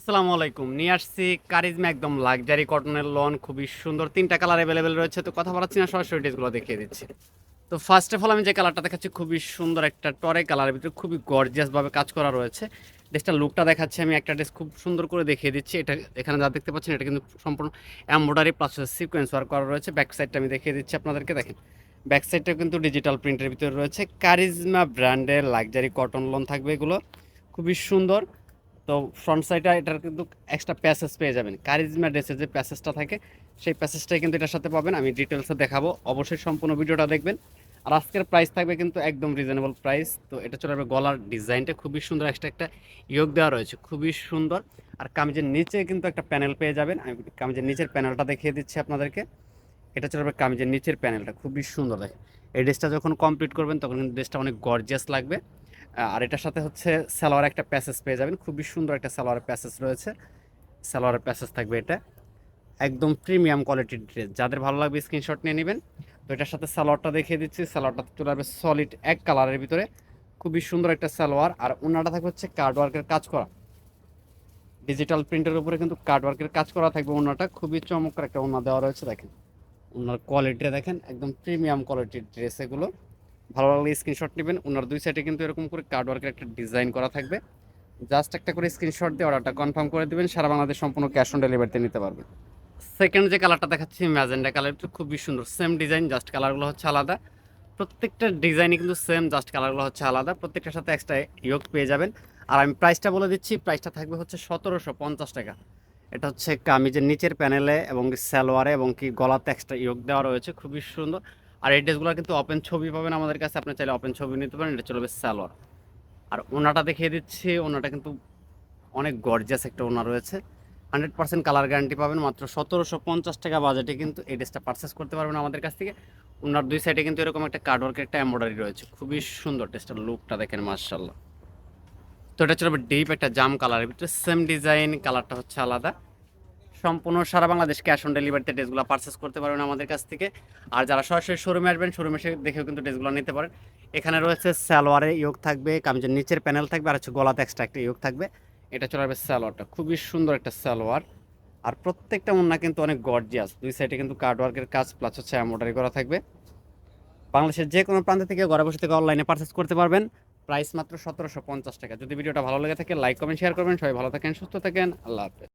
আসসালামু আলাইকুম। নিয়ে আসছি কারিজমা একদম লাক্সারি কটনের লন, খুবই সুন্দর। ৩টা কালার অ্যাভেলেবেল রয়েছে। তো কথা বাড়াচ্ছি না, সরাসরি ড্রেসগুলো দেখিয়ে দিচ্ছি। তো ফার্স্ট অফ অল আমি যে কালারটা দেখাচ্ছি খুবই সুন্দর একটা টরে কালারের ভিতরে খুবই গর্জিয়াস ভাবে কাজ করা রয়েছে। ড্রেসটার লুকটা দেখাচ্ছি আমি, একটা ড্রেস খুব সুন্দর করে দেখিয়ে দিচ্ছি। এটা এখানে যা দেখতে পাচ্ছেন এটা কিন্তু সম্পূর্ণ এমব্রয়ডারি প্লাস সিকোয়েন্স ওয়ার্ক করা রয়েছে। ব্যাক সাইডটা আমি দেখিয়ে দিচ্ছি আপনাদেরকে, দেখেন। ব্যাক সাইডটা কিন্তু ডিজিটাল প্রিন্টের ভিতরে রয়েছে। কারিজমা ব্র্যান্ডের লাক্সারি কটন লন থাকবে এগুলো, খুবই সুন্দর। তো ফ্রন্ট সাইডে এটার কিন্তু এক্সট্রা প্যাসেজ পেয়ে যাবেন। কারিজমা ড্রেসের যে প্যাসেজটা থাকে সেই প্যাসেজটাই কিন্তু এটার সাথে পাবেন। আমি ডিটেলসে দেখাবো, অবশ্যই সম্পূর্ণ ভিডিওটা দেখবেন। আর আজকের প্রাইস থাকবে কিন্তু একদম রিজনেবল প্রাইস। তো এটা চলে যাবে, গলার ডিজাইনটা খুবই সুন্দর, এক্সট্রা একটা ইয়োগ দেওয়া রয়েছে, খুবই সুন্দর। আর কামিজের নিচে কিন্তু একটা প্যানেল পেয়ে যাবেন। আমি কামিজের নিচের প্যানেলটা দেখিয়ে দিচ্ছি আপনাদেরকে। এটা চলে যাবে কামিজের নিচের প্যানেলটা, খুবই সুন্দর দেখেন। এই ড্রেসটা যখন কমপ্লিট করবেন তখন কিন্তু ড্রেসটা অনেক গর্জিয়াস লাগবে। আর এটার সাথে হচ্ছে সালোয়ার একটা প্যাসেজ পেয়ে যাবেন, খুবই সুন্দর একটা সালোয়ারের প্যাসেজ রয়েছে। সালোয়ারের প্যাসেজ থাকবে, এটা একদম প্রিমিয়াম কোয়ালিটির ড্রেস। যাদের ভালো লাগবে স্ক্রিনশট নিয়ে নেবেন। তো এটার সাথে সালোয়ারটা দেখিয়ে দিচ্ছি। সালোয়ারটা চলে আসবে সলিড এক কালারের ভিতরে, খুবই সুন্দর একটা সালোয়ার। আর ওনাটা থাকবে হচ্ছে কার্ড ওয়ার্কের কাজ করা, ডিজিটাল প্রিন্টের উপরে কিন্তু কার্ড ওয়ার্কের কাজ করা থাকবে। ওনাটা খুবই চমৎকার একটা ওনা দেওয়া রয়েছে, দেখেন ওনার কোয়ালিটিটা দেখেন, একদম প্রিমিয়াম কোয়ালিটির ড্রেস এগুলো। ভালো লাগলে স্ক্রিনশট নেবেন। ওনার দুই সাইডে কিন্তু এরকম করে কার্ড ওয়ার্কের একটা ডিজাইন করা থাকবে। জাস্ট একটা করে স্ক্রিনশট দিয়ে অর্ডারটা কনফার্ম করে দিবেন। সারা বাংলাদেশ সম্পূর্ণ ক্যাশ অন ডেলিভারিতে নিতে পারবেন। সেকেন্ড যে কালারটা দেখাচ্ছি ম্যাজেন্ডা কালারটা, খুবই সুন্দর, সেম ডিজাইন, জাস্ট কালারগুলো হচ্ছে আলাদা। প্রত্যেকটা ডিজাইনই কিন্তু সেম, জাস্ট কালারগুলো হচ্ছে আলাদা। প্রত্যেকটার সাথে এক্সট্রা ইয়োগ পেয়ে যাবেন। আর আমি প্রাইসটা বলে দিচ্ছি, প্রাইসটা থাকবে হচ্ছে 1750 টাকা। এটা হচ্ছে কামিজের নিচের প্যানেলে এবং কি সালোয়ারে এবং কি গলাতে এক্সট্রা ইয়োগ দেওয়া রয়েছে, খুবই সুন্দর। আর এই ড্রেসগুলো কিন্তু ওপেন ছবি পাবেন আমাদের কাছে, আপনি চাইলে ওপেন ছবি নিতে পারেন। এটা চলবে সালোয়ার। আর ওনাটা দেখিয়ে দিচ্ছি, ওনাটা কিন্তু অনেক গর্জিয়াস একটা ওনা রয়েছে। 100% কালার গ্যারান্টি পাবেন। মাত্র 1750 টাকা বাজেটে কিন্তু এই ড্রেসটা পারচেস করতে পারবেন আমাদের কাছ থেকে। ওনার দুই সাইডে কিন্তু এরকম একটা কার্ডওয়ার্কের একটা এমব্রয়ডারি রয়েছে, খুবই সুন্দর। ড্রেসটার লুকটা দেখেন, মাশাআল্লাহ। তো এটা চলবে ডিপ একটা জাম কালারের ভিতরে, সেম ডিজাইন, কালারটা হচ্ছে আলাদা। সম্পূর্ণ সারা বাংলাদেশ ক্যাশ অন ডেলিভারিতে ড্রেসগুলো পারচেস করতে পারবেন আমাদের কাছ থেকে। আর যারা সরাসরি শোরুমে আসবেন, শোরুমে এসে দেখেও কিন্তু ড্রেসগুলো নিতে পারেন। এখানে রয়েছে সালোয়ারে ইয়োগ থাকবে, কামিজের নিচের প্যানেল থাকবে, আর হচ্ছে গলাতে এক্সট্রা একটা ইয়োগ থাকবে। এটা চলে আসবে সালোয়ারটা, খুবই সুন্দর একটা সালোয়ার। আর প্রত্যেকটা ওন্না কিন্তু অনেক গর্জিয়াস। দুই সাইডে কিন্তু কার্ড ওয়ার্কের কাজ প্লাস হচ্ছে এমব্রয়ডারি করা থাকবে। বাংলাদেশের যে কোনো প্রান্ত থেকে ঘরে বসে থেকে অনলাইনে পারচেস করতে পারবেন। প্রাইস মাত্র 1750 টাকা। যদি ভিডিওটা ভালো লেগে থাকে লাইক কমেন্ট শেয়ার করবেন। সবাই ভালো থাকেন, সুস্থ থাকেন, আল্লাহ হাফেজ।